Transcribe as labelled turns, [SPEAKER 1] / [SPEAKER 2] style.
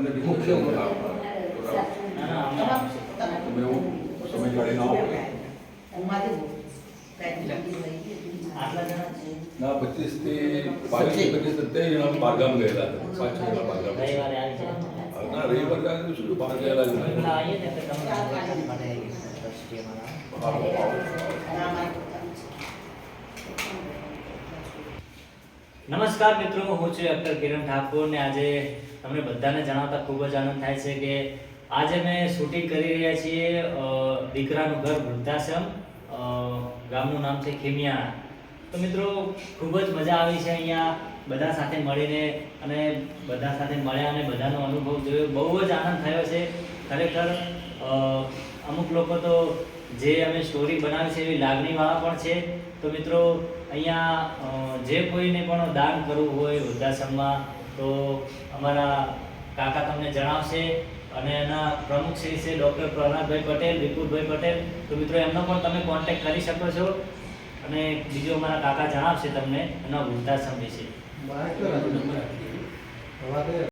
[SPEAKER 1] મુખ્ય
[SPEAKER 2] તમે એવું સમય કાઢીને આવો. ના 25 થી 22 27 જણા બહારગામ ગયેલા હતા. 5-6 જણા બહારગામ ના રવિવાર કાંઈ શું બહાર ગયેલા જ નહીં.
[SPEAKER 3] નમસ્કાર મિત્રો, હું છું ડૉક્ટર કિરણ ઠાકોર ને આજે તમને બધાને જણાવતા ખૂબ જ આનંદ થાય છે કે આજે મેં શૂટિંગ કરી રહ્યા છીએ દીકરાનું ઘર વૃદ્ધાશ્રમ, ગામનું નામ છે ખેમિયાણા. તો મિત્રો ખૂબ જ મજા આવી છે અહીંયા બધા સાથે મળીને અને બધા સાથે મળ્યા અને બધાનો અનુભવ જોયો, બહુ જ આનંદ થયો છે ખરેખર. અમુક લોકો તો જે અમે સ્ટોરી બનાવી છે એવી લાગણીવાળા પણ છે. તો મિત્રો અહીંયા જે કોઈને પણ દાન કરવું હોય વૃદ્ધાશ્રમમાં તો અમારા કાકા તમને જણાવશે અને એના પ્રમુખ શ્રી છે ડૉક્ટર પ્રહલાદભાઈ પટેલ, વિપુલભાઈ પટેલ. તો મિત્રો એમનો પણ તમે કોન્ટેક્ટ કરી શકો છો અને બીજું અમારા કાકા જણાવશે તમને એના વૃદ્ધાશ્રમ વિશે.